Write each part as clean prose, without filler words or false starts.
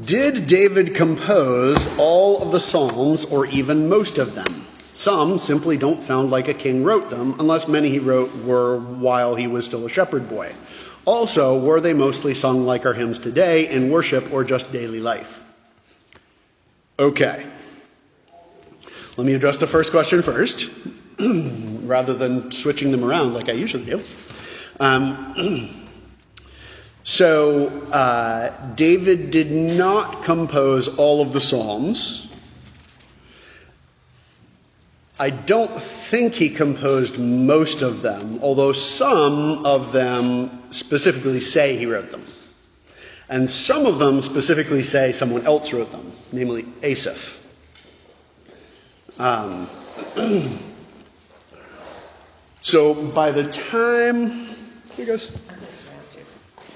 Did David compose all of the Psalms or even most of them? Some simply don't sound like a king wrote them, unless many he wrote were while he was still a shepherd boy. Also, were they mostly sung like our hymns today in worship or just daily life? Okay. Let me address the first question first, rather than switching them around like I usually do. David did not compose all of the Psalms. I don't think he composed most of them, although some of them specifically say he wrote them. And some of them specifically say someone else wrote them, namely Asaph. So by the time... Here goes.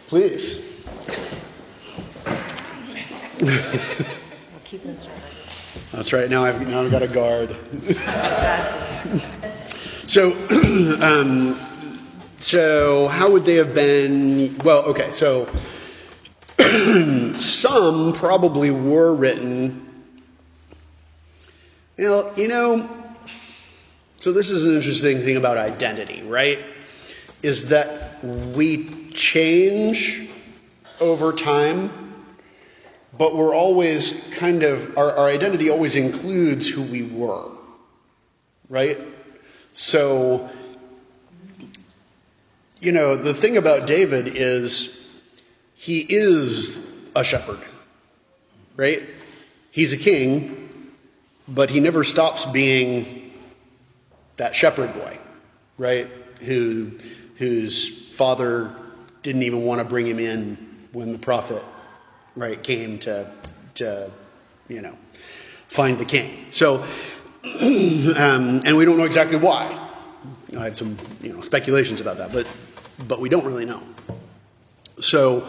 Please. That's right. Now I've got a guard. So how would they have been? Well, okay. So some probably were written. So this is an interesting thing about identity, right? Is that we change over time, but we're always our identity always includes who we were, right? So, the thing about David is he is a shepherd, right? He's a king, but he never stops being that shepherd boy, right? Whose father didn't even want to bring him in when the prophet, right, came to find the king. So, and we don't know exactly why. I have some, speculations about that, but we don't really know. So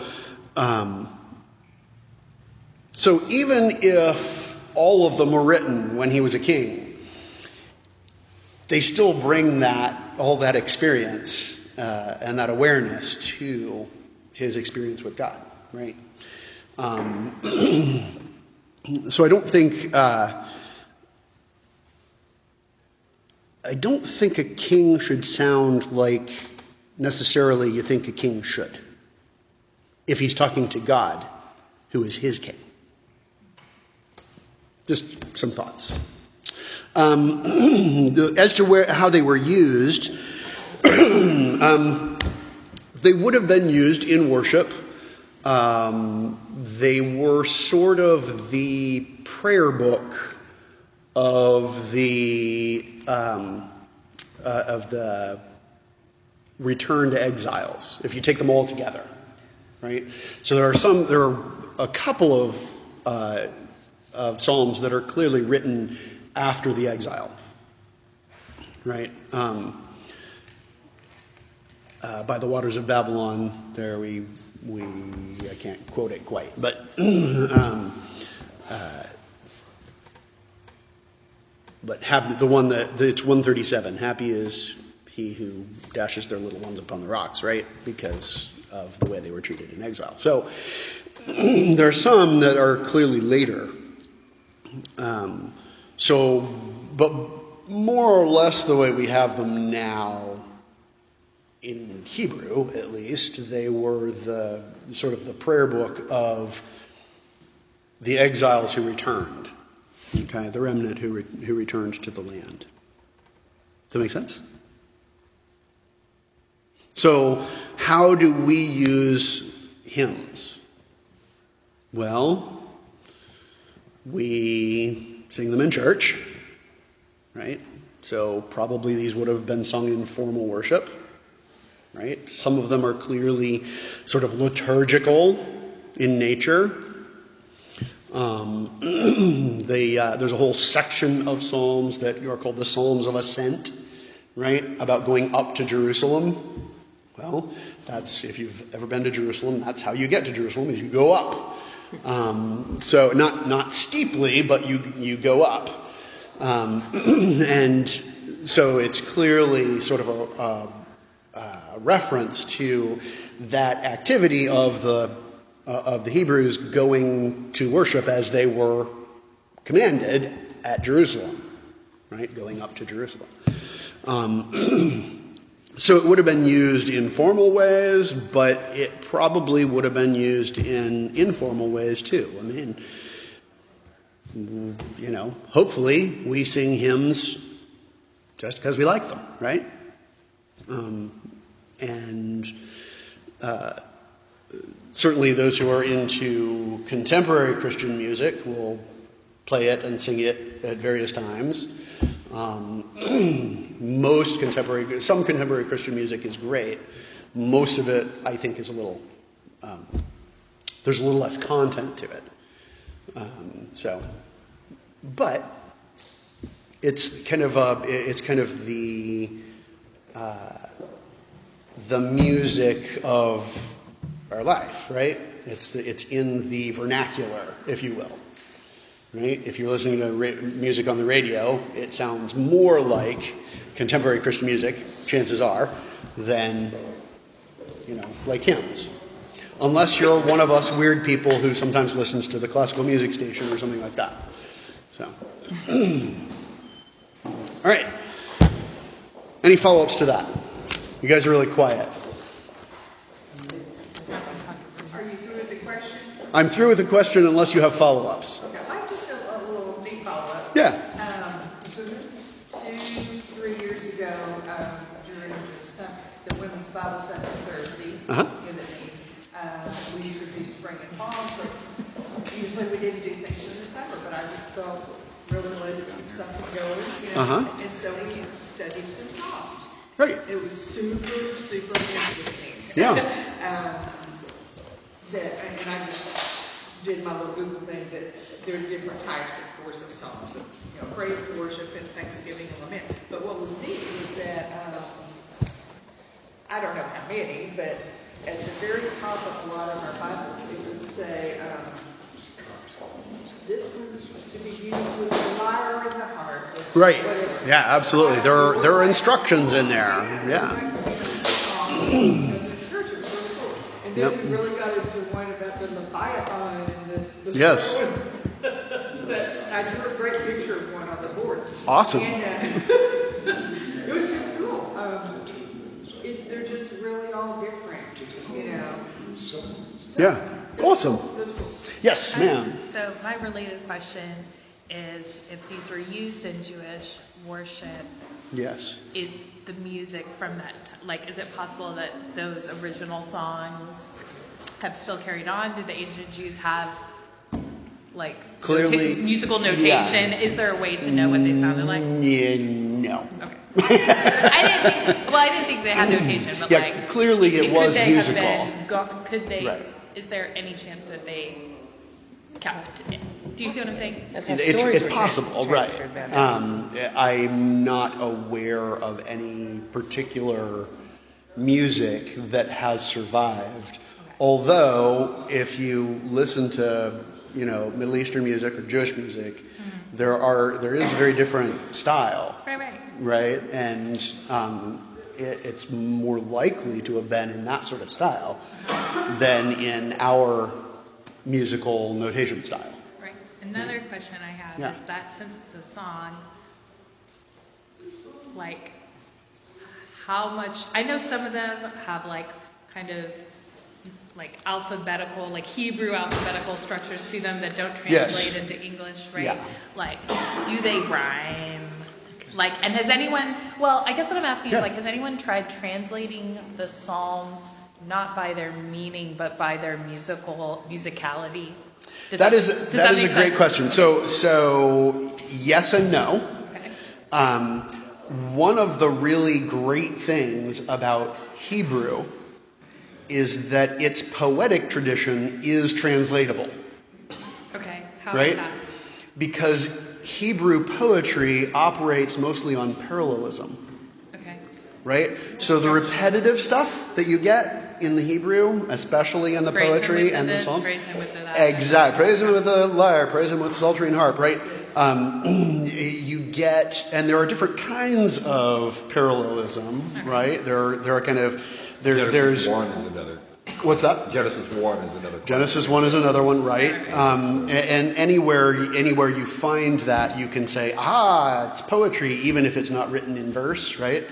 even if all of them were written when he was a king, they still bring all that experience and that awareness to his experience with God, right? So I don't think a king should sound like necessarily you think a king should, if he's talking to God, who is his king. Just some thoughts. As to how they were used, they would have been used in worship. They were sort of the prayer book of the returned exiles, if you take them all together, right? So there are a couple of psalms that are clearly written after the exile, right? By the waters of Babylon, there I can't quote it quite, but the one it's 137. Happy is he who dashes their little ones upon the rocks, right? Because of the way they were treated in exile. So there are some that are clearly later. But more or less the way we have them now, in Hebrew at least, they were the sort of the prayer book of the exiles who returned. Okay, the remnant who returned to the land. Does that make sense? So, how do we use hymns? Well, we sing them in church, right? So probably these would have been sung in formal worship, right? Some of them are clearly sort of liturgical in nature. There's a whole section of Psalms that are called the Psalms of Ascent, right? About going up to Jerusalem. Well, that's, if you've ever been to Jerusalem, that's how you get to Jerusalem, is you go up. So not steeply, but you go up. And so it's clearly sort of a reference to that activity of the of the Hebrews going to worship as they were commanded at Jerusalem, right? Going up to Jerusalem. So it would have been used in formal ways, but it probably would have been used in informal ways too. I mean, hopefully we sing hymns just because we like them, right? Certainly those who are into contemporary Christian music will play it and sing it at various times. Some contemporary Christian music is great. Most of it, I think, is there's a little less content to it. But it's kind of the music of our life, right? It's in the vernacular, if you will. Right? If you're listening to music on the radio, it sounds more like contemporary Christian music, chances are, than, like hymns. Unless you're one of us weird people who sometimes listens to the classical music station or something like that. So, all right. Any follow-ups to that? You guys are really quiet. Are you through with the question? I'm through with the question unless you have follow-ups. Okay, I just have a little neat follow-up. Yeah. 2-3 years ago, during the Women's Bible Study Thursday, we introduced spring and fall. So usually we didn't do things in the summer, but I just felt really wanted to keep something going, and so we studied some songs. Right. It was super, super interesting. Yeah. And I just did my little Google thing that there are different types, of course, of songs, praise, worship, and thanksgiving and lament. But what was neat was that I don't know how many, but at the very top of a lot of our Bibles, it would say, this one's to be used with the lyre in the heart. Right. Whatever. Yeah, absolutely. There are instructions in there. Yeah. And then we really got into one about the Leviathan and the yes. I drew a great picture of one on the board. Awesome. And it was just cool. They're just really all different, Yeah. Awesome. That's cool. Yes, ma'am. So my related question is, if these were used in Jewish worship, Yes. is the music from that, is it possible that those original songs have still carried on? Did the ancient Jews have, clearly musical notation? Yeah. Is there a way to know what they sounded like? Yeah, no. Okay. I didn't think they had notation, but clearly it was musical. Could they? Right. Is there any chance that they kept it? Do you see what I'm saying? It's possible, right? I'm not aware of any particular music that has survived. Okay. Although, if you listen to Middle Eastern music or Jewish music, there is a very different style. Right, and it's more likely to have been in that sort of style than in our musical notation style. Right. Another question I have is that since it's a song, how much? I know some of them have kind of alphabetical, Hebrew alphabetical structures to them that don't translate into English, right? Yeah. Do they rhyme? And has anyone, I guess what I'm asking is, has anyone tried translating the Psalms not by their meaning, but by their musicality? That is a great question. So yes and no. Okay. One of the really great things about Hebrew is that its poetic tradition is translatable. Okay. How right? is that? Because Hebrew poetry operates mostly on parallelism. Okay. Right? So the repetitive stuff that you get in the Hebrew, especially in the poetry and the Psalms. Praise him with the that. Exactly. Praise him with the lyre, praise him with the psaltery and harp, right? You get, and there are different kinds of parallelism, right? There are kind of, there's one and another. What's that? Genesis 1 is another question. Genesis 1 is another one, right? And anywhere you find that, you can say, it's poetry, even if it's not written in verse, right?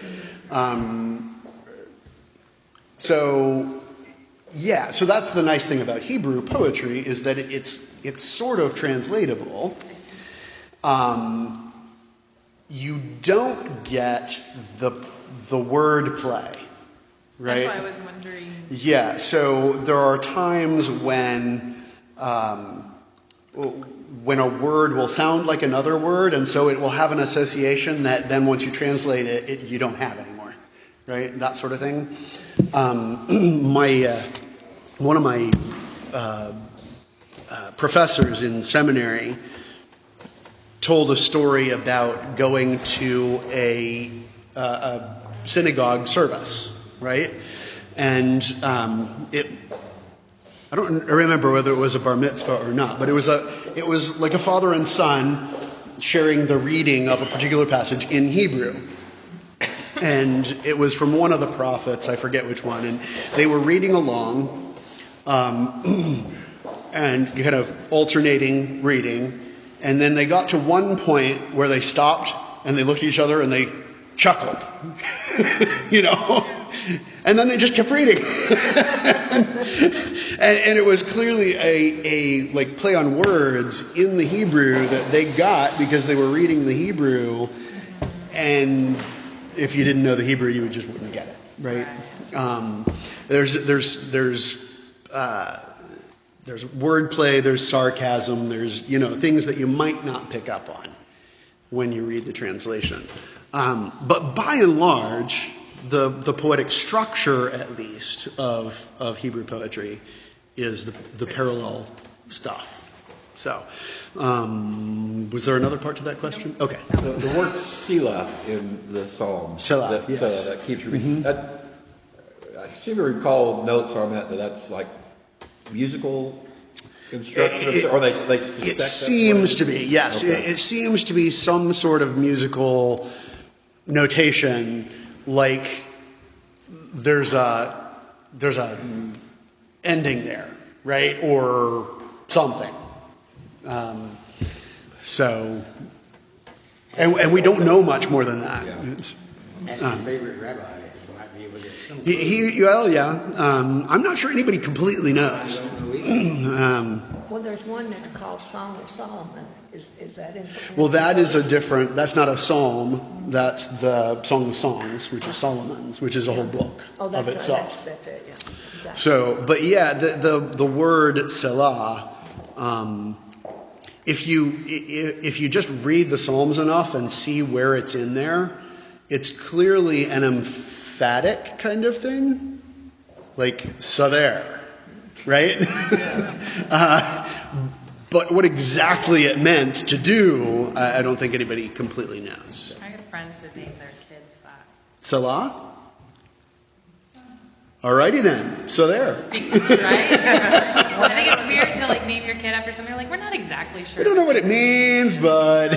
So that's the nice thing about Hebrew poetry, is that it's sort of translatable. You don't get the word play, right? That's why I was wondering. Yeah, so there are times when a word will sound like another word, and so it will have an association that then once you translate it you don't have anymore, right? That sort of thing. One of my professors in seminary told a story about going to a synagogue service, right? And I don't remember whether it was a bar mitzvah or not, but it was like a father and son sharing the reading of a particular passage in Hebrew. And it was from one of the prophets, I forget which one, and they were reading along and kind of alternating reading. And then they got to one point where they stopped and they looked at each other and they chuckled, and then they just kept reading. and it was clearly a like play on words in the Hebrew that they got because they were reading the Hebrew, and if you didn't know the Hebrew, you just wouldn't get it, right? There's wordplay, there's sarcasm, there's things that you might not pick up on when you read the translation. But by and large, the poetic structure, at least, of Hebrew poetry is the parallel stuff. So, was there another part to that question? Okay. The word Selah in the Psalm. Selah, yes. That keeps repeating. I seem to recall notes on that's like musical instructions, or they suspect it seems to be, yes. Okay. It seems to be some sort of musical notation, like there's a ending there, right, or something. And we don't know much more than that. Yeah. That's your favorite rabbi. Might be able to get some. Well, yeah. I'm not sure anybody completely knows. Well, there's one that's called Song of Solomon. Is that in? Well, that's not a psalm. That's the Song of Songs, which is Solomon's, which is a whole book of itself. That's it, yeah. Exactly. So, but yeah, the word Selah, if you just read the Psalms enough and see where it's in there, it's clearly an emphatic kind of thing, like so there, right? But what exactly it meant to do, I don't think anybody completely knows. I have friends that name their kids that. Selah? Alrighty then. So there. Right? I think it's weird to name your kid after something. We're not exactly sure. We don't know what it means, but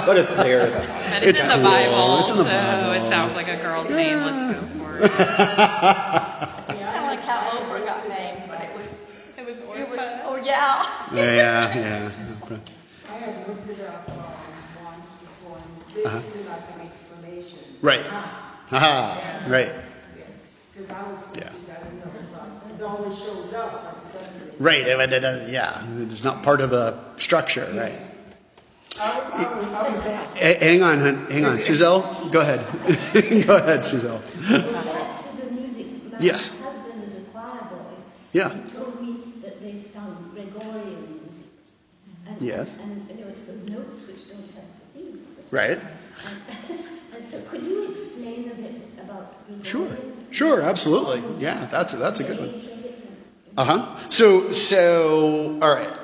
but it's there. But it's in the Bible. It's in the Bible. So it sounds like a girl's name. Let's go for it. It's kind of like how Oprah got named, but it was Orpah. Oh yeah. Yeah. I had looked it up once before, and basically like an explanation. Right. Aha. Yes. Right. Yes, because I was confused. I didn't know it always shows up, but it doesn't. Right. Yeah. It's not part of the structure. Right. Hang on, Suzelle. Go ahead. Go ahead, Suzelle. Back to the music. Yes. My husband is a choir boy. Yeah. He told me that they sung Gregorian music. And, Yes. And it's the notes which don't have the theme. Right. And so could you explain a bit about Gregorian? Sure, absolutely. Yeah, that's a good one. So all right.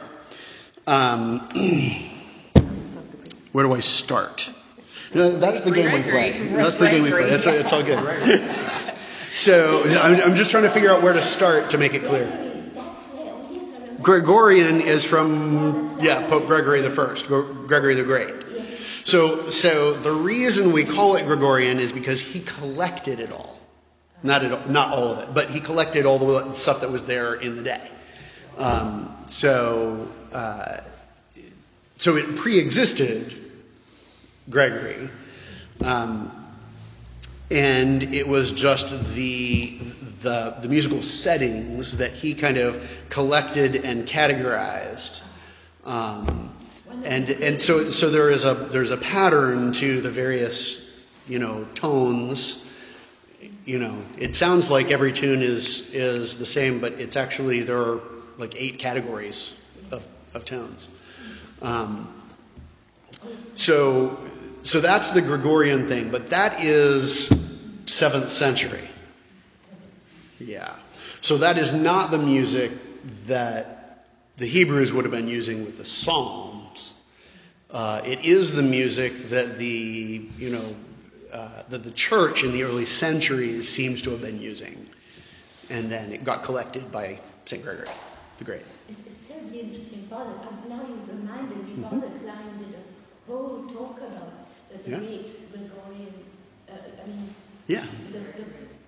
Where do I start? No, that's the game we play. That's the game we play. It's all good. So I'm just trying to figure out where to start to make it clear. Gregorian is from Pope Gregory the First, Gregory the Great. So the reason we call it Gregorian is because he collected it all. Not all of it, but he collected all the stuff that was there in the day. So it pre-existed Gregory, and it was just the musical settings that he kind of collected and categorized, and so there's a pattern to the various tones. It sounds like every tune is the same, but it's actually there are like 8 categories of tones. So that's the Gregorian thing, but that is 7th century. Yeah. So that is not the music that the Hebrews would have been using with the Psalms. It is the music that that the church in the early centuries seems to have been using. And then it got collected by St. Gregory the Great. It's terribly interesting, Father. Now you've reminded me, Father Klein did a whole talk about the great Gregorian, Yeah. the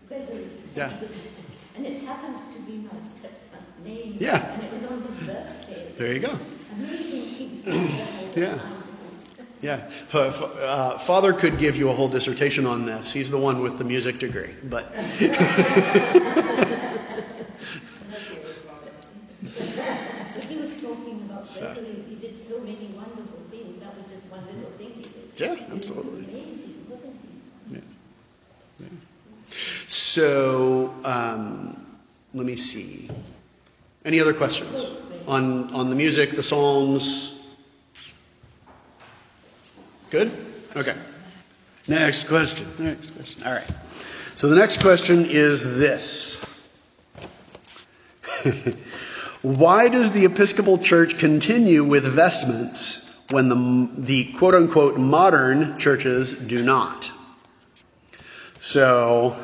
Gregory. Yeah. And it happens to be my stepson's name. Yeah. And it was on his birthday. There you go. Amazing things like that. Yeah. Yeah. Father could give you a whole dissertation on this. He's the one with the music degree. But But he was talking about Gregory. He did so many wonderful things. That was just one little thing he did. Yeah, absolutely. He was amazing, wasn't he? Yeah. So let me see. Any other questions on the music, the Psalms? Good? Okay. Next question. All right. So the next question is this. Why does the Episcopal Church continue with vestments when the quote-unquote modern churches do not? So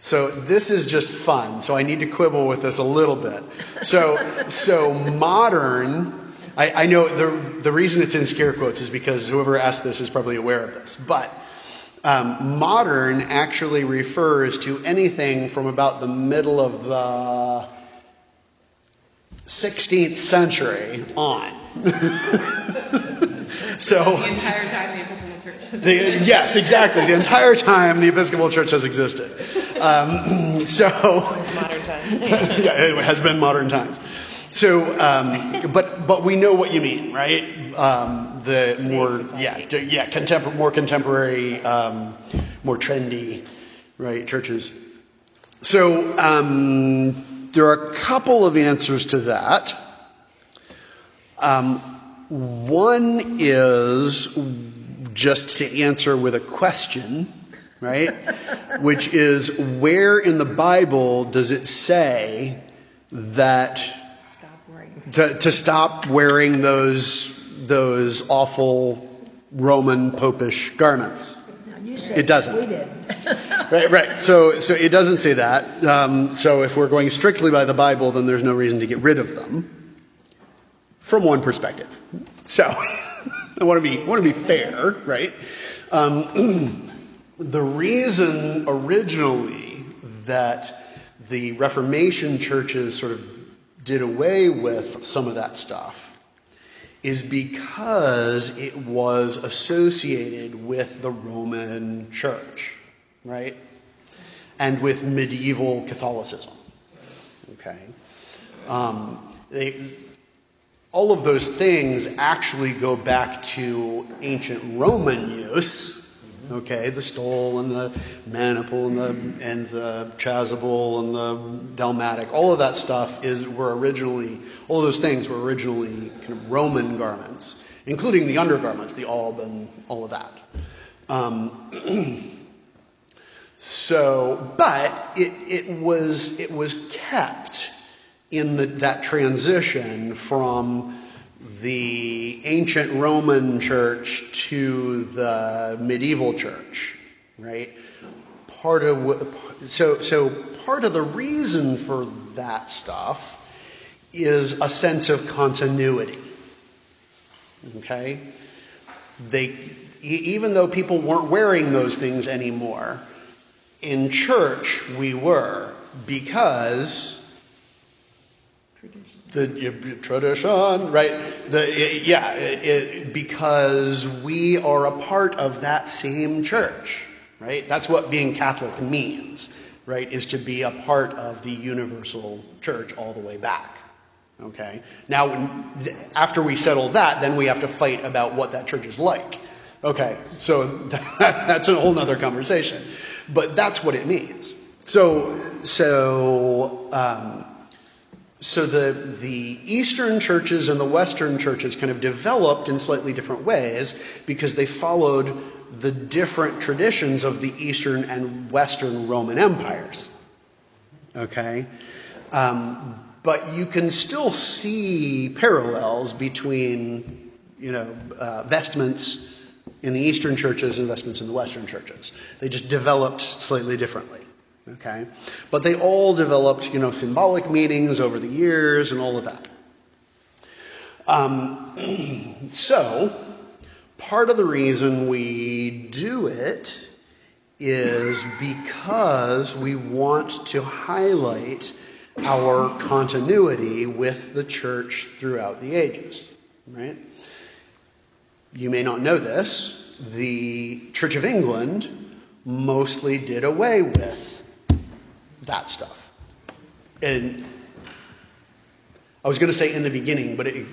this is just fun. So I need to quibble with this a little bit. So modern, I know the reason it's in scare quotes is because whoever asked this is probably aware of this. But modern actually refers to anything from about the middle of the 16th century on. So The entire time the Episcopal Church has existed. yes, exactly. The entire time the Episcopal Church has existed. It's modern time. Yeah, it has been modern times. So, but we know what you mean, right? The more, more contemporary, more trendy, right? Churches. So there are a couple of answers to that. One is just to answer with a question, right? Which is, where in the Bible does it say that to stop wearing those awful Roman popish garments? It doesn't. We did. Right. So it doesn't say that. So if we're going strictly by the Bible, then there's no reason to get rid of them. From one perspective. So I want to be fair, right? The reason originally that the Reformation churches sort of did away with some of that stuff is because it was associated with the Roman Church, right? And with medieval Catholicism. Okay? All of those things actually go back to ancient Roman use. Okay, the stole and the maniple and the chasuble and the dalmatic, all of that stuff all of those things were originally kind of Roman garments, including the undergarments, the alb and all of that. But it was kept in that transition from the ancient Roman church to the medieval church, right? Part of the reason for that stuff is a sense of continuity. Okay? even though people weren't wearing those things anymore, in church we were, because the tradition, right? Because we are a part of that same church, right? That's what being Catholic means, right? Is to be a part of the universal church all the way back. Okay. Now, after we settle that, then we have to fight about what that church is like. Okay. So that's a whole nother conversation, but that's what it means. So the Eastern churches and the Western churches kind of developed in slightly different ways because they followed the different traditions of the Eastern and Western Roman empires. Okay? But you can still see parallels between, vestments in the Eastern churches and vestments in the Western churches. They just developed slightly differently. Okay? But they all developed, symbolic meanings over the years and all of that. So, part of the reason we do it is because we want to highlight our continuity with the church throughout the ages, right? You may not know this. The Church of England mostly did away with that stuff. And I was going to say in the beginning, but it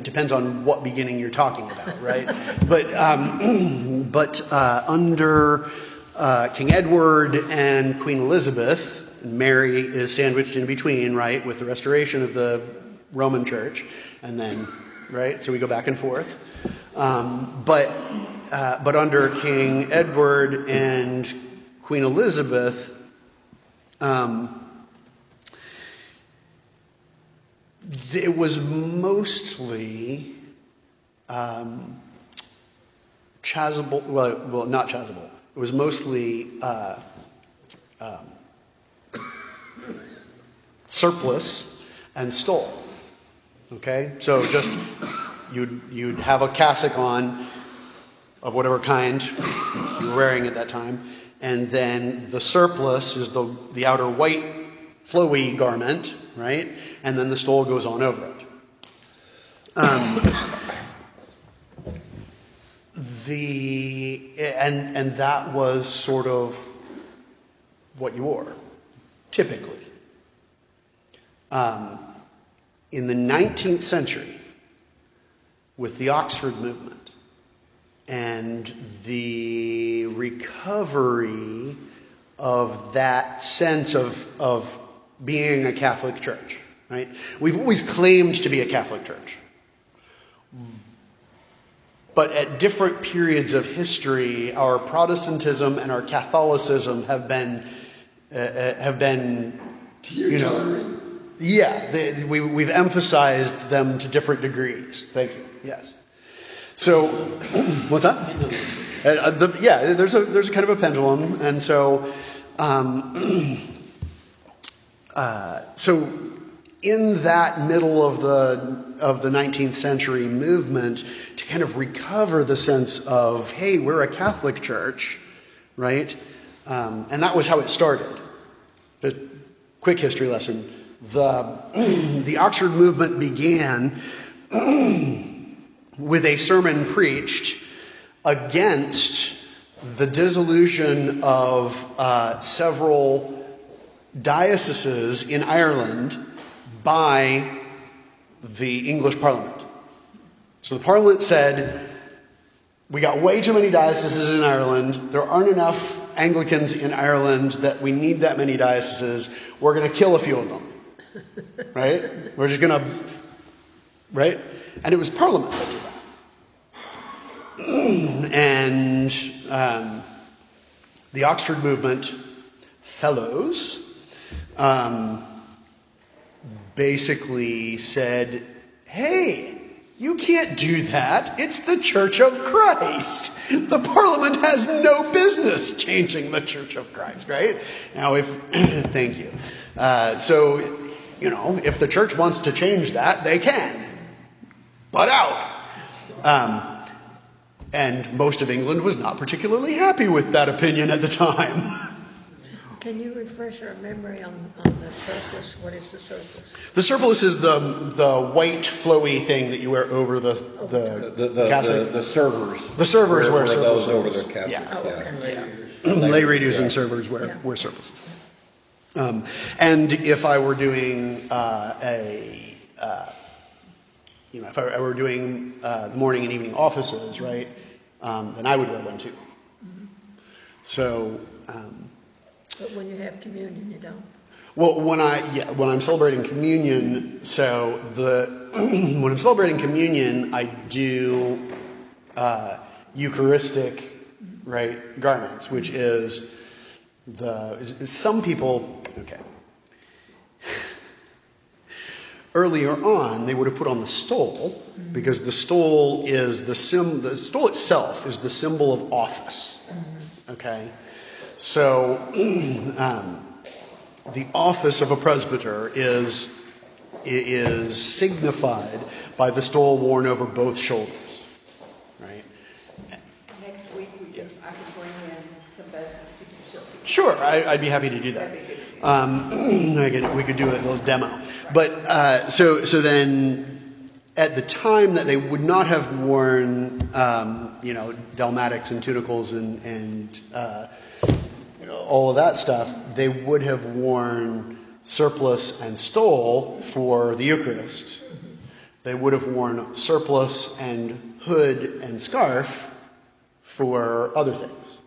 depends on what beginning you're talking about, right? But under King Edward and Queen Elizabeth, Mary is sandwiched in between, right, with the restoration of the Roman Church, and then, right, so we go back and forth. But under King Edward and Queen Elizabeth, it was mostly chasuble. Well, not chasuble. It was mostly surplice and stole. Okay, so just you'd have a cassock on of whatever kind you were wearing at that time, and then the surplice is the outer white flowy garment, right? And then the stole goes on over it. And that was sort of what you wore, typically. In the 19th century, with the Oxford movement and the recovery of that sense of being a Catholic church, right? We've always claimed to be a Catholic church. But at different periods of history, our Protestantism and our Catholicism have been we've emphasized them to different degrees. Thank you. Yes. So, what's that? There's a kind of a pendulum, and so in that middle of the 19th century movement, to kind of recover the sense of, hey, we're a Catholic church, right? And that was how it started. Just quick history lesson. The Oxford movement began with a sermon preached against the dissolution of several dioceses in Ireland by the English Parliament. So the Parliament said, we got way too many dioceses in Ireland. There aren't enough Anglicans in Ireland that we need that many dioceses. We're going to kill a few of them. Right? We're just going to... Right? And it was Parliament that did that. And the Oxford movement fellows basically said, hey, you can't do that. It's the Church of Christ. The Parliament has no business changing the Church of Christ, right? Now, thank you. So, if the church wants to change that, they can. Butt out. And most of England was not particularly happy with that opinion at the time. Can you refresh our memory on the surplice? What is the surplice? The surplice is the white flowy thing that you wear over the cassock. The servers. The servers wear those surplices. over their cassocks. Yeah. Lay readers and servers wear surplices. And if I were doing if I were doing the morning and evening offices, right, then I would wear one too. So. But when you have communion, you don't. Well, when I'm celebrating communion, when I'm celebrating communion, I do Eucharistic, right, garments, which is some people. Okay. Earlier on, they would have put on the stole because the stole is the stole itself is the symbol of office. Okay. So, the office of a presbyter is signified by the stole worn over both shoulders, right? Next week, I can bring in some baskets you can show people. Sure, I'd be happy to do that. We could do a little demo. But so then, at the time that they would not have worn, dalmatics and tunicles and all of that stuff, they would have worn surplice and stole for the Eucharist. They would have worn surplice and hood and scarf for other things,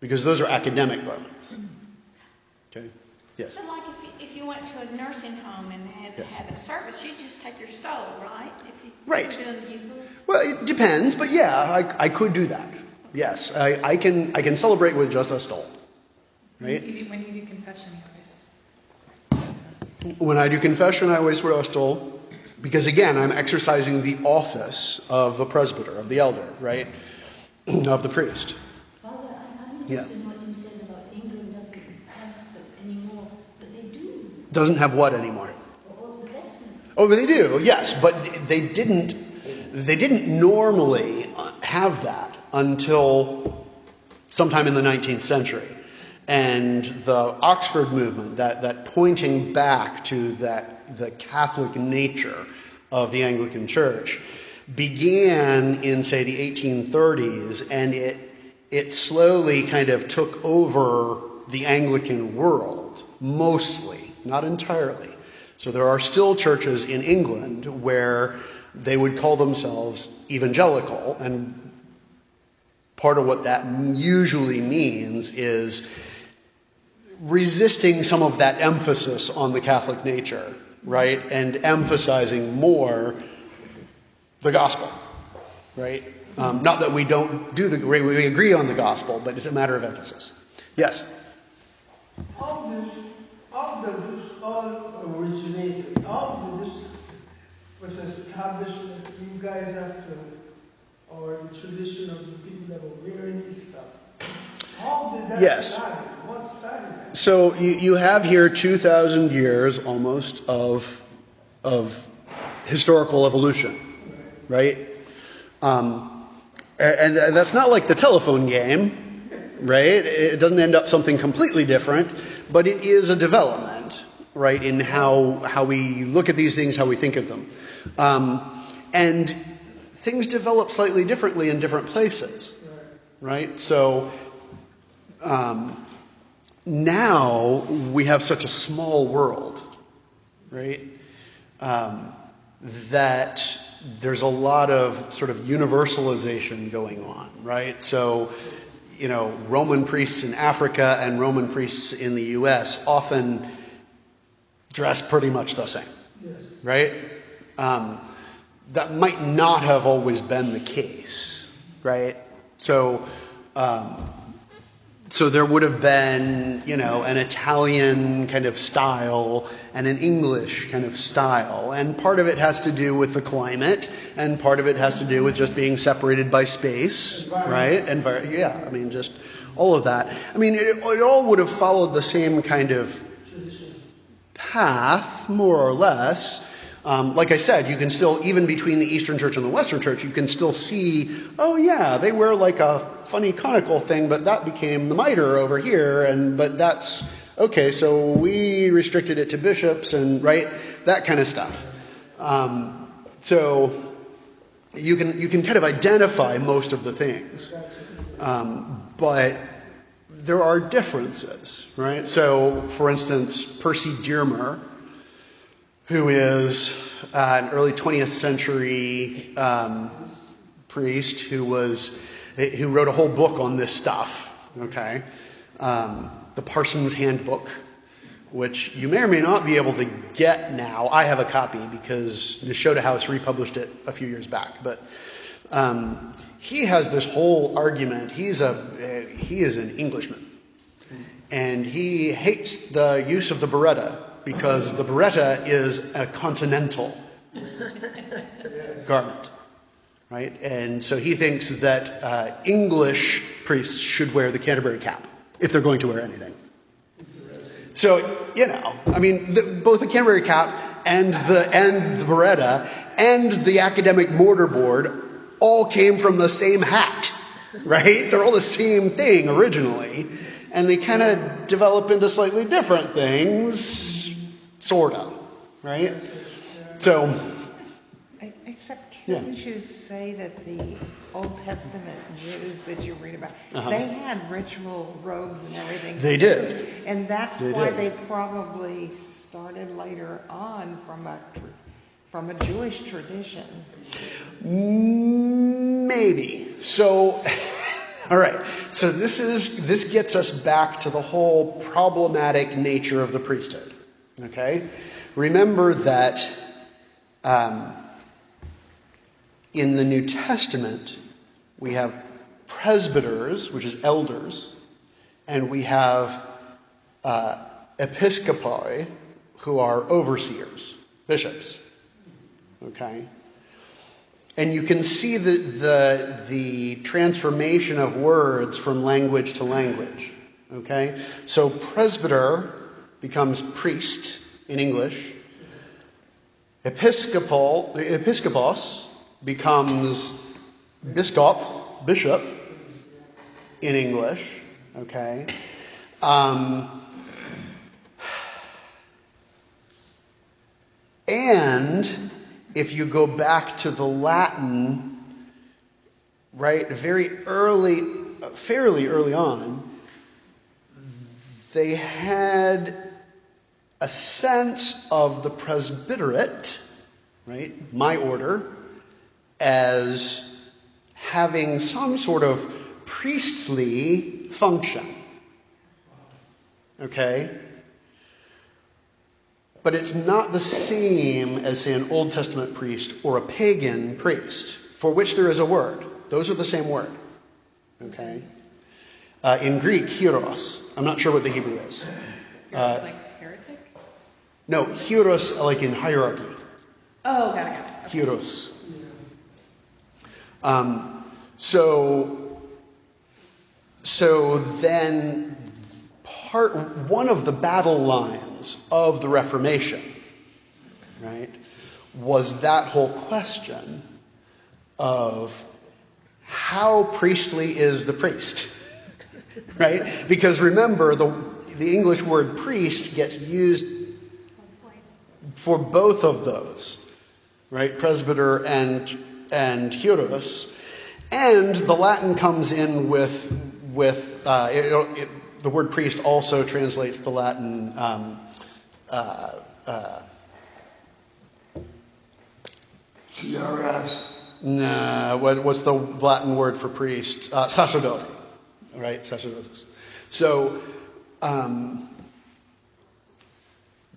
because those are academic garments. Okay. Yes. So, like, if you went to a nursing home and had a service, you'd just take your stole, right? If you Right. were doing the Eucharist. Well, it depends, but yeah, I could do that. Yes, I can celebrate with just a stole. Right? When you do confession, you always. When I do confession, I always wear a stole, because again, I'm exercising the office of the presbyter, of the elder, right, of the priest. Father, I'm interested in what you said about England doesn't have them anymore, but they do. Doesn't have what anymore? All the vestments. Oh, they do, yes, but they didn't normally have that until sometime in the 19th century. And the Oxford movement, that pointing back to the Catholic nature of the Anglican Church, began in, say, the 1830s, and it slowly kind of took over the Anglican world, mostly, not entirely. So there are still churches in England where they would call themselves evangelical, and part of what that usually means is resisting some of that emphasis on the Catholic nature, right? And emphasizing more the gospel, right? Not that we don't we agree on the gospel, but it's a matter of emphasis. Yes? How does this all originate? How did this was established that you guys have to, or the tradition of the people that were wearing this stuff? How did that start? What started that? So you have here 2,000 years almost of historical evolution, right? And that's not like the telephone game, right? It doesn't end up something completely different, but it is a development, right, in how we look at these things, how we think of them. And things develop slightly differently in different places, right? So now we have such a small world, right, that there's a lot of sort of universalization going on, right? So, Roman priests in Africa and Roman priests in the U.S. often dress pretty much the same, right? That might not have always been the case, right? So there would have been, an Italian kind of style and an English kind of style. And part of it has to do with the climate, and part of it has to do with just being separated by space, right? And just all of that. I mean, it all would have followed the same kind of path, more or less. Like I said, you can still, even between the Eastern Church and the Western Church, you can still see, oh yeah, they wear like a funny conical thing, but that became the mitre over here, but that's, okay, so we restricted it to bishops and, right, that kind of stuff. So you can kind of identify most of the things. But there are differences, right? So, for instance, Percy Dearmer, who is an early 20th century priest who wrote a whole book on this stuff, okay? The Parson's Handbook, which you may or may not be able to get now. I have a copy because Nashotah House republished it a few years back. But he has this whole argument. He is an Englishman, and he hates the use of the biretta because the biretta is a continental garment, right? And so he thinks that English priests should wear the Canterbury cap if they're going to wear anything. So, I mean, both the Canterbury cap and the biretta and the academic mortarboard all came from the same hat, right? They're all the same thing originally, and they kind of develop into slightly different things, sort of, right? So, except couldn't you say that the Old Testament Jews that you read about, they had ritual robes and everything. They did. And that's why they probably started later on from a Jewish tradition. Maybe. So, all right. So this gets us back to the whole problematic nature of the priesthood. Okay? Remember that in the New Testament, we have presbyters, which is elders, and we have episcopi, who are overseers, bishops. Okay? And you can see the transformation of words from language to language. Okay? So presbyter becomes priest in English. Episkopos becomes bishop in English. Okay? And if you go back to the Latin, right, fairly early on, they had a sense of the presbyterate, right, my order, as having some sort of priestly function. Okay? But it's not the same as, say, an Old Testament priest or a pagan priest, for which there is a word. Those are the same word. Okay? In Greek, hieros. I'm not sure what the Hebrew is. Hieros like heretic? No, hieros like in hierarchy. Oh, got it. Okay. Hieros. So then one of the battle lines of the Reformation, right, was that whole question of how priestly is the priest, right? Because remember, the English word priest gets used for both of those, right? Presbyter and hieros, and the Latin comes in with the word priest also translates the Latin what's the Latin word for priest? Sacerdote, right? Sacerdotes. So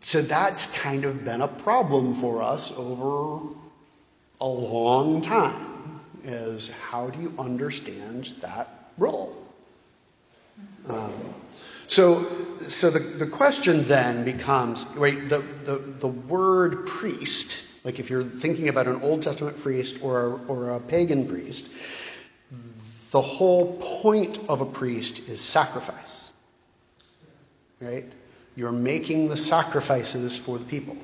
that's kind of been a problem for us over a long time, is how do you understand that role? So the question then becomes, right, the word priest, like if you're thinking about an Old Testament priest or a pagan priest, the whole point of a priest is sacrifice, right? You're making the sacrifices for the people.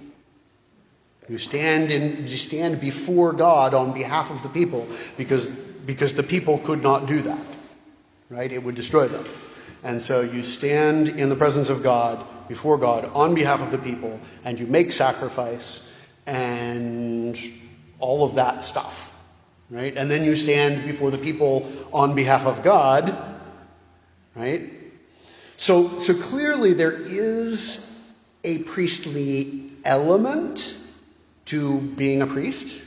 You stand before God on behalf of the people because the people could not do that, right? It would destroy them. And so you stand in the presence of God, before God, on behalf of the people, and you make sacrifice and all of that stuff, right? And then you stand before the people on behalf of God, right? So clearly there is a priestly element to being a priest,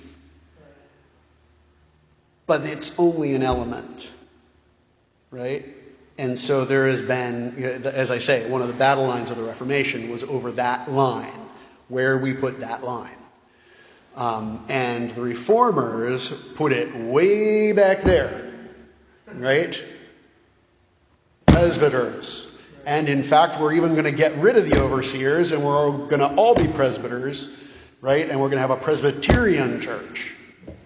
but it's only an element, right? And so there has been, as I say, one of the battle lines of the Reformation was over that line, where we put that line. And the Reformers put it way back there, right? Presbyters. And in fact, we're even going to get rid of the overseers, and we're going to all be presbyters, right? And we're going to have a Presbyterian church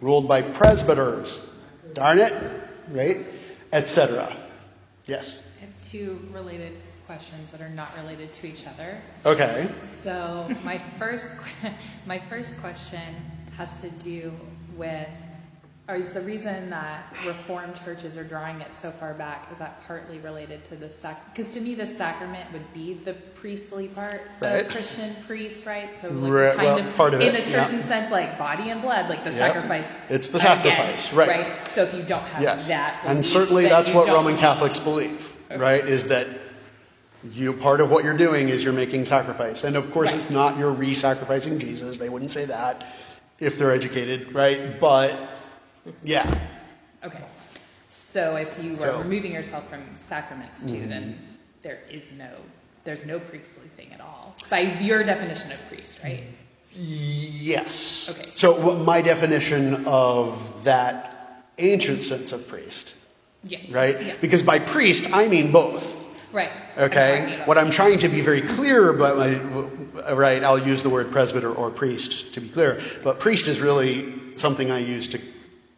ruled by presbyters. Darn it, right? Etc. Yes? I have two related questions that are not related to each other. Okay. So my first question has to do with, or is the reason that Reformed churches are drawing it so far back, is that partly related to the because to me the sacrament would be the priestly part of Christian priests, right? So like kind of part of in a certain sense, like body and blood, like the sacrifice. It's the sacrifice, right? So if you don't have that, and certainly that's what Roman Catholics believe, right? Is that part of what you're doing is you're making sacrifice, and of course it's not you're re-sacrificing Jesus. They wouldn't say that if they're educated, right? But yeah. Okay. So if you are removing yourself from sacraments too, then there's no priestly thing at all by your definition of priest, right? Yes. Okay. So my definition of that ancient sense of priest. Yes. Right? Yes. Because by priest I mean both. Right. Okay. What I'm trying to be very clear about, right? I'll use the word presbyter or priest to be clear, but priest is really something I use to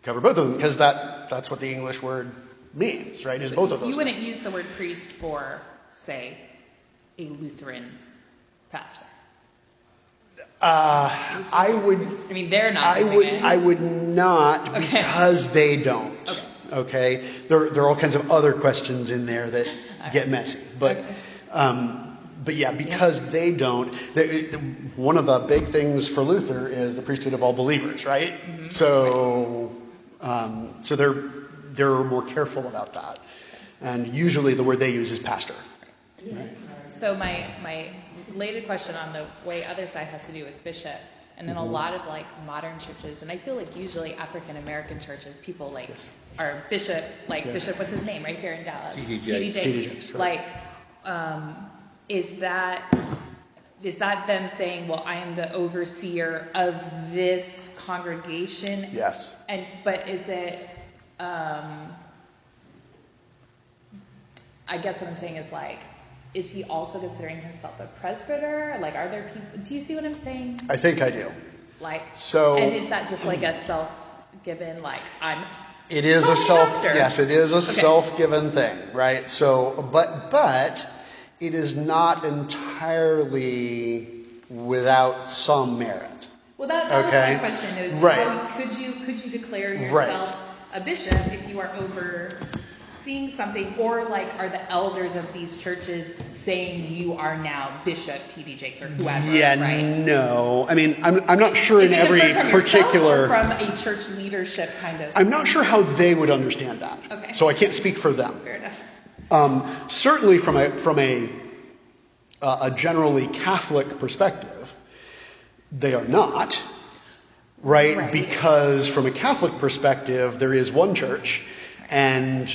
cover both of them because that's what the English word means, right? Is both of those. You wouldn't use the word priest for, say, a Lutheran pastor. I would. I mean, they're not. I would not because they don't. Okay. There are all kinds of other questions in there that get messy, but yeah, because they don't. One of the big things for Luther is the priesthood of all believers, right? Mm-hmm. So they're more careful about that, and usually the word they use is pastor. Right. So my related question on the way other side has to do with bishop, and then a lot of like modern churches, and I feel like usually African American churches, people like are bishop, like Bishop, what's his name, right here in Dallas, T.D. Jakes, right. Like, is that them saying, well, I am the overseer of this congregation? Yes. But is it, I guess what I'm saying is like, is he also considering himself a presbyter? Like, are there people, do you see what I'm saying? I think I do. Like, so. And is that just like a self-given, like, it is it is a self-given thing, right? So, but it is not entirely without some merit. Well, that was my question. Is how could you declare yourself a bishop if you are overseeing something, or like are the elders of these churches saying you are now Bishop T.D. Jakes or whoever? Yeah, right? No. I mean, I'm not sure in every particular from a church leadership kind of. I'm not sure how they would understand that. Okay. So I can't speak for them. Fair enough. Certainly from a generally Catholic perspective, they are not, right? Because from a Catholic perspective, there is one church, and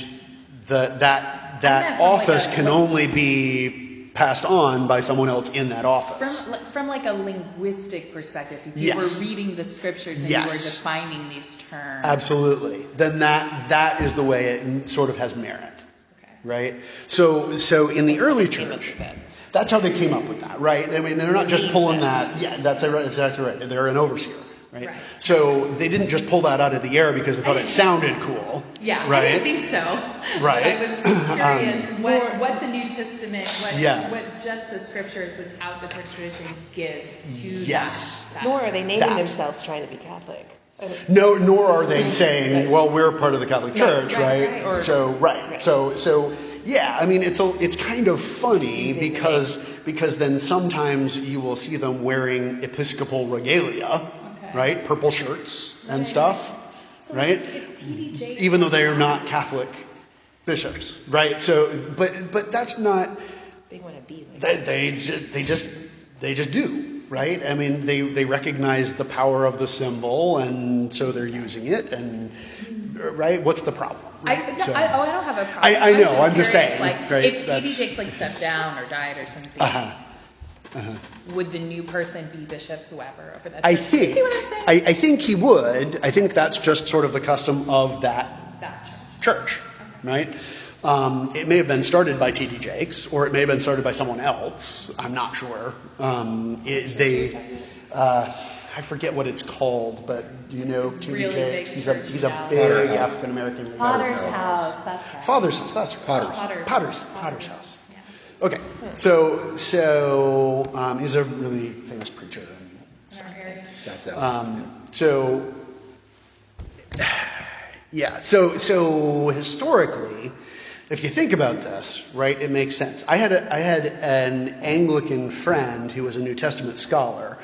that office can only be passed on by someone else in that office. From like a linguistic perspective, if you were reading the scriptures and you were defining these terms. Absolutely. Then that is the way it sort of has merit. Right? So in the early church, that's how they came up with that, right? I mean, they're not just pulling that. Yeah, that's exactly right. They're an overseer, right? Right. So they didn't just pull that out of the air because they thought it sounded cool. Yeah, right? I didn't think so. Right. But I was curious what the New Testament, what just the scriptures without the church tradition gives to that. Nor are they naming That. themselves trying to be Catholic. No, nor are they saying, well, we're part of the Catholic Church, right? right. Or- So, Right. So, yeah, I mean, it's kind of funny because then sometimes you will see them wearing Episcopal regalia, right? Purple shirts and stuff, right? Even though they are not Catholic bishops, right? So, but that's not. They want to be like They just do. Right? I mean, they recognize the power of the symbol, and so they're using it. And right, what's the problem? Right? I don't have a problem. I know. was I'm just curious, saying. Like, right? if T.D. Jakes stepped down or died or something, would the new person be bishop, whoever over that? I church? think. You see what I'm saying? I think he would. I think that's just sort of the custom of that church, right? It may have been started by T.D. Jakes, or it may have been started by someone else. I'm not sure. I forget what it's called, but do you know T.D. Really Jakes? big He's a church big African American leader. Potter's house, that's right. Father's house. That's right. Potter's House. Yeah. Okay. So he's a really famous preacher. In our area. So historically, if you think about this, right, it makes sense. I had an Anglican friend who was a New Testament scholar,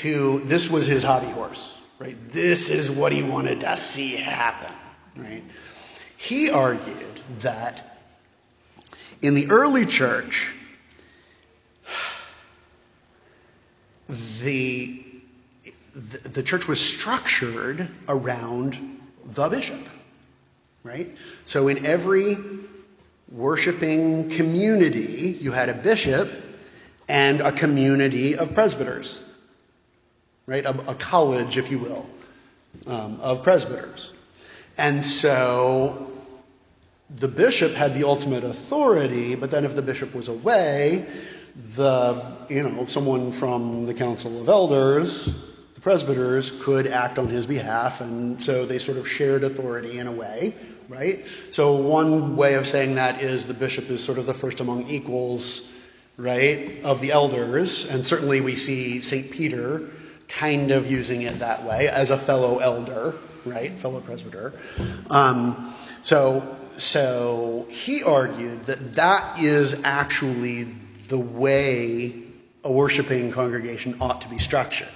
who this was his hobby horse, right? This is what he wanted to see happen, right? He argued that in the early church, the church was structured around the bishop, right? So in every worshiping community, you had a bishop and a community of presbyters, right? A college, if you will, of presbyters. And so the bishop had the ultimate authority, but then if the bishop was away, someone from the council of elders, the presbyters, could act on his behalf, and so they sort of shared authority in a way, right? So one way of saying that is the bishop is sort of the first among equals, right, of the elders, and certainly we see St. Peter kind of using it that way as a fellow elder, right, fellow presbyter. So he argued that is actually the way a worshiping congregation ought to be structured,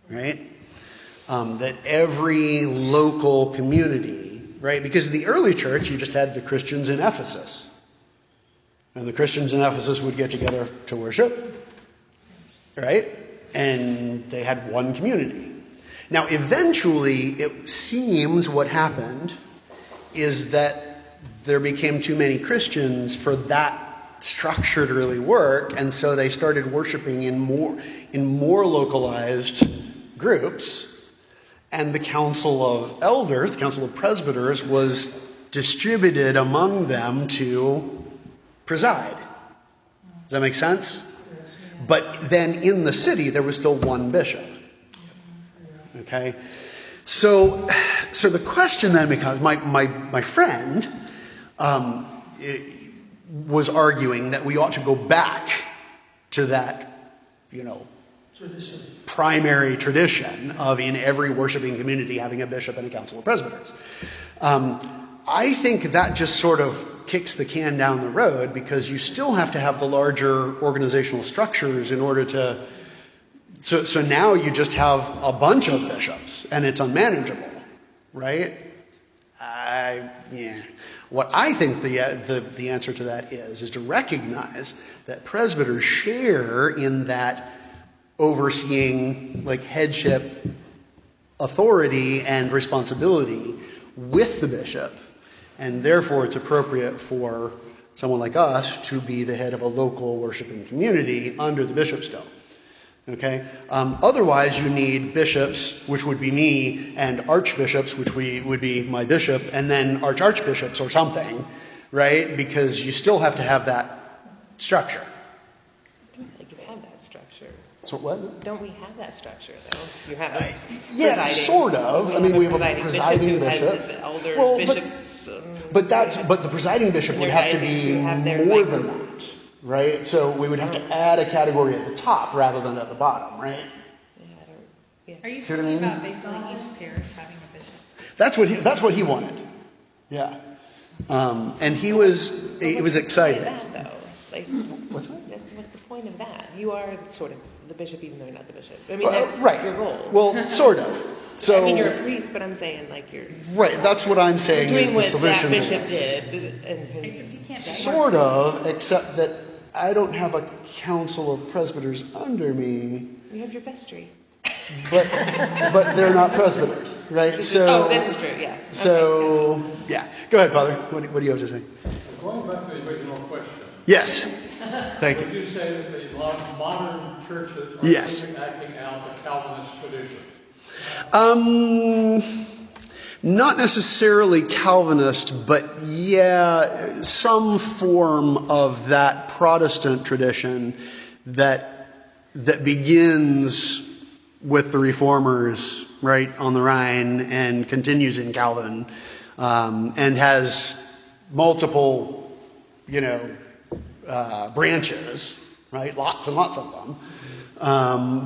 right? That every local community, right? Because in the early church, you just had the Christians in Ephesus. And the Christians in Ephesus would get together to worship, right? And they had one community. Now, eventually, it seems what happened is that there became too many Christians for that structure to really work, and so they started worshiping in more localized groups, and the council of elders, the council of presbyters, was distributed among them to preside. Does that make sense? But then in the city there was still one bishop. Okay? So the question then becomes, my friend was arguing that we ought to go back to that, primary tradition of in every worshiping community having a bishop and a council of presbyters. I think that just sort of kicks the can down the road, because you still have to have the larger organizational structures in order to... So now you just have a bunch of bishops, and it's unmanageable, right? What I think the answer to that is to recognize that presbyters share in that overseeing, like, headship authority and responsibility with the bishop, and therefore it's appropriate for someone like us to be the head of a local worshiping community under the bishop still. Okay? Otherwise, you need bishops, which would be me, and archbishops, which would be my bishop, and then archbishops or something, right? Because you still have to have that structure. I think you have that structure. So what? Don't we have that structure, though? You have a yeah, presiding, sort of. I mean, we have a presiding who bishop. has his elders, bishops. But the presiding bishop would have to be more than that, right? So we would have to add a category at the top rather than at the bottom, right? Are you talking about basically each parish having a bishop? That's what he wanted. Yeah. And he was excited. What's that? What's the point of that? You are sort of the bishop, even though you're not the bishop. I mean, Well, that's right. your goal. Well, sort of. So I mean, you're a priest, but I'm saying like you're right. That's what I'm saying doing is the what solution. that bishop to this. did. Except you can't. Sort of, except that I don't have a council of presbyters under me. You have your vestry. But they're not presbyters, right? This is true, yeah. So, okay. Yeah. Go ahead, Father. What do you have to say? Going back to the original question. Yes. Thank you. Would you say that the modern churches are acting out the Calvinist tradition? Not necessarily Calvinist, but yeah, some form of that Protestant tradition that begins with the Reformers, right, on the Rhine and continues in Calvin, and has multiple, branches, right, lots and lots of them.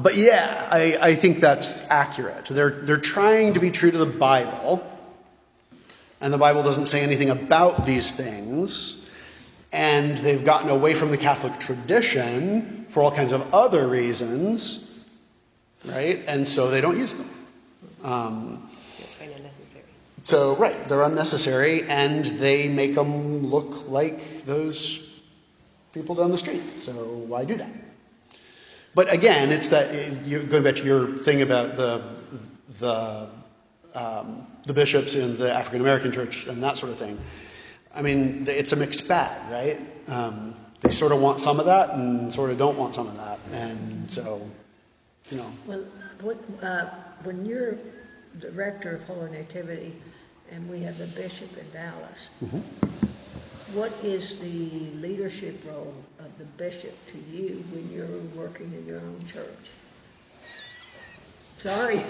But yeah, I think that's accurate. They're trying to be true to the Bible, and the Bible doesn't say anything about these things, and they've gotten away from the Catholic tradition for all kinds of other reasons, right? And so they don't use them. Unnecessary. So, right, they're unnecessary, and they make them look like those people down the street. So why do that? But again, it's that going back to your thing about the bishops in the African American church and that sort of thing. I mean, it's a mixed bag, right? They sort of want some of that and sort of don't want some of that, and so, Well, when you're the rector of Holy Nativity, and we have the bishop in Dallas, what is the leadership role of the bishop to you when you're working in your own church? Sorry.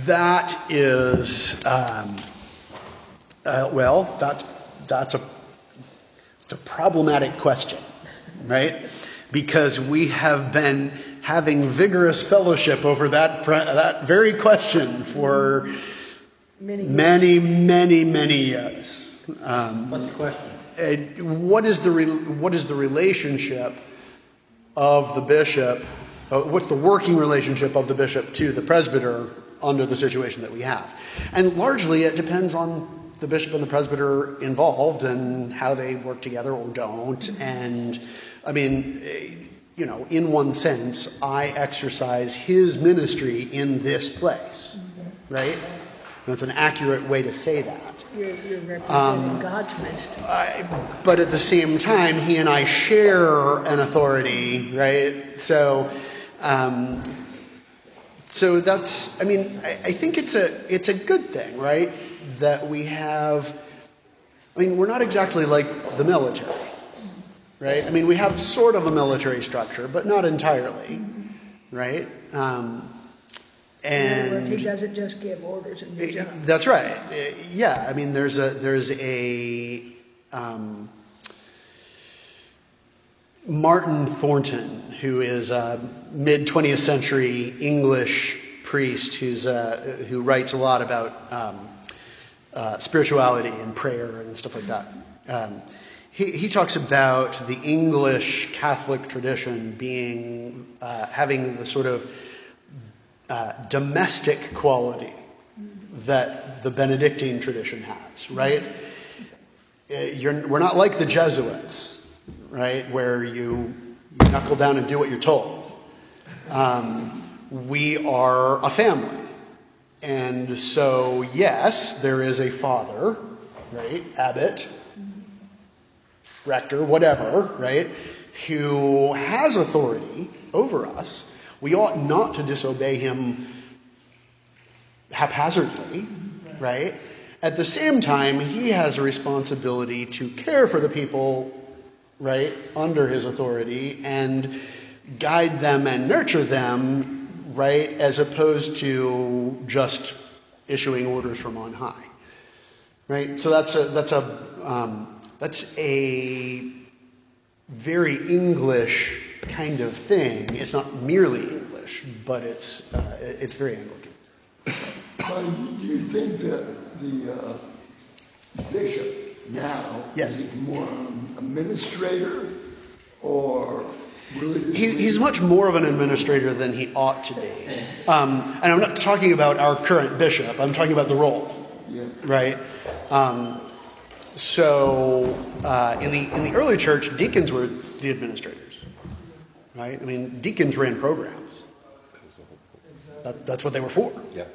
That is, that's a problematic question, right? Because we have been having vigorous fellowship over that very question for many years. What's the question? What is the relationship of the bishop? What's the working relationship of the bishop to the presbyter under the situation that we have? And largely it depends on the bishop and the presbyter involved and how they work together or don't. And I mean, in one sense, I exercise his ministry in this place, right? That's an accurate way to say that. You're representing God's ministry. But at the same time, he and I share an authority, right? So that's, I mean, I think it's a good thing, right? That we have, I mean, we're not exactly like the military, right? I mean, we have sort of a military structure, but not entirely, right? And he doesn't just give orders and do jobs. That's right. Yeah, I mean, there's a Martin Thornton, who is a mid-20th century English priest who writes a lot about spirituality and prayer and stuff like that. He talks about the English Catholic tradition being having the sort of domestic quality that the Benedictine tradition has, right? We're not like the Jesuits, right, where you knuckle down and do what you're told. We are a family. And so, yes, there is a father, right, abbot, rector, whatever, right, who has authority over us. We ought not to disobey him haphazardly, right? At the same time, he has a responsibility to care for the people right, under his authority, and guide them and nurture them, right, as opposed to just issuing orders from on high, right? So that's a very English kind of thing. It's not merely English, but it's very Anglican. Do you think that the bishop now is more an administrator or religious? He's much more of an administrator than he ought to be. And I'm not talking about our current bishop. I'm talking about the role, right? So in the early church, deacons were the administrators, right? I mean, deacons ran programs. That's what they were for. Yeah.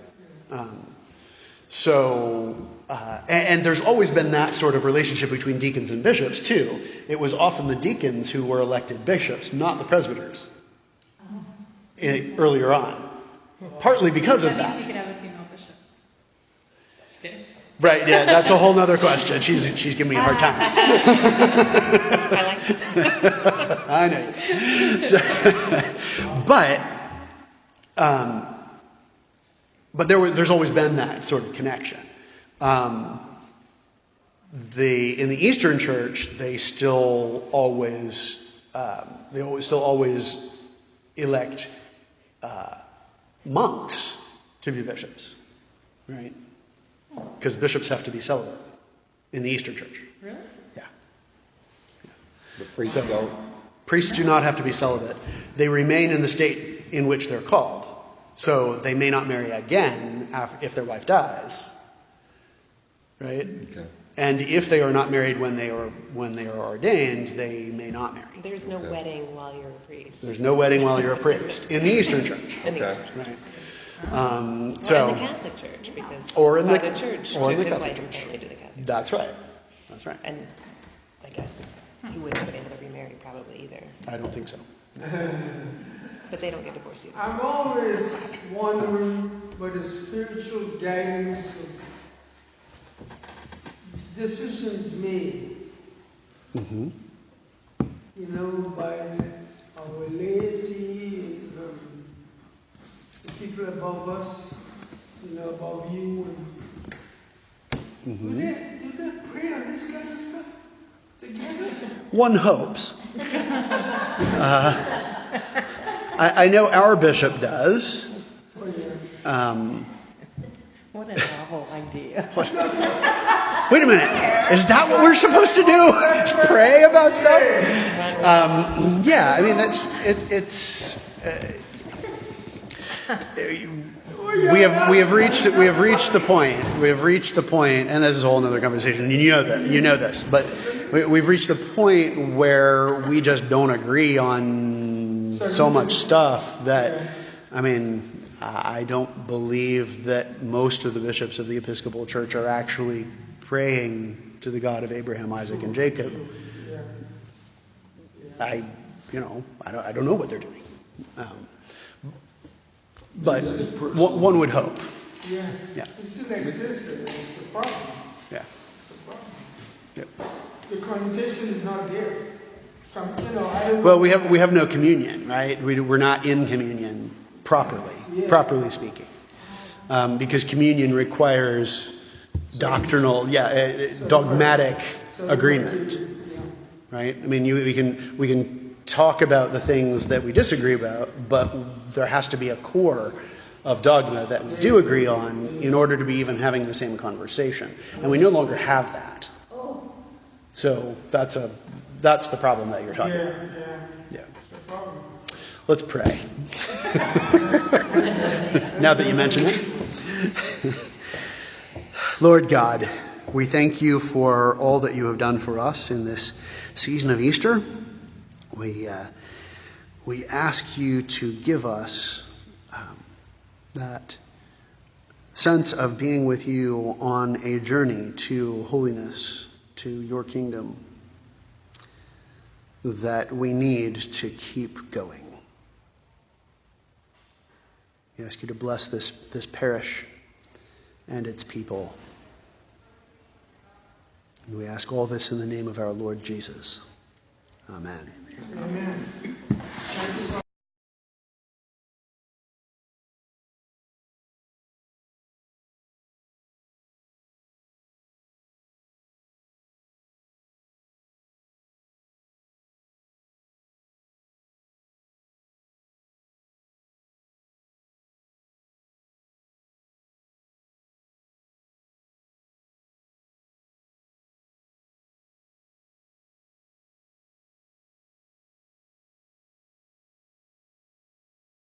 And there's always been that sort of relationship between deacons and bishops, too. It was often the deacons who were elected bishops, not the presbyters, earlier on. Partly because of that. That means you could have a female bishop. Just kidding. Right, yeah, that's a whole other question. She's giving me a hard time. I like it. I know you. So, but there's always been that sort of connection. In the Eastern Church, they still always elect monks to be bishops, right? Because bishops have to be celibate in the Eastern Church. Really? Yeah. The priests don't. Priests do not have to be celibate. They remain in the state in which they're called. So they may not marry again if their wife dies. Right? Okay. And if they are not married when they are ordained, they may not marry. There's no wedding while you're a priest. There's no wedding while you're a priest in the Eastern Church. In the Eastern Church. Right. Or in the Catholic Church, because the church took his wife and family to the Catholic Church. That's right. That's right. And I guess you wouldn't have been able to remarry probably either. I don't think so. But they don't get divorced either. I'm always wondering what the spiritual guidance of decisions made, Mm-hmm. By our laity, the people above us, above you. And Mm-hmm. do they pray on this kind of stuff together? One hopes. I know our bishop does. What a novel idea. Wait a minute. Is that what we're supposed to do? Pray about stuff? Yeah, I mean, we have reached the point, and this is a whole other conversation. You know this, but we've reached the point where we just don't agree on so much stuff that, I mean, I don't believe that most of the bishops of the Episcopal Church are actually praying to the God of Abraham, Isaac, and Jacob. I don't know what they're doing. But one would hope. Yeah. Yeah. It still exists. It's the problem. Yeah. It's the problem. Yep. The connotation is not there. I don't know. Well, we have no communion, right? We're not in communion properly speaking, because communion requires dogmatic agreement, right? I mean, we can talk about the things that we disagree about, but there has to be a core of dogma that we do agree on in order to be even having the same conversation, and we no longer have that. So that's the problem that you're talking about. Yeah. Let's pray. Now that you mention it. Lord God, we thank you for all that you have done for us in this season of Easter. We ask you to give us that sense of being with you on a journey to holiness, to your kingdom, that we need to keep going. We ask you to bless this parish and its people. And we ask all this in the name of our Lord Jesus. Amen. Amen.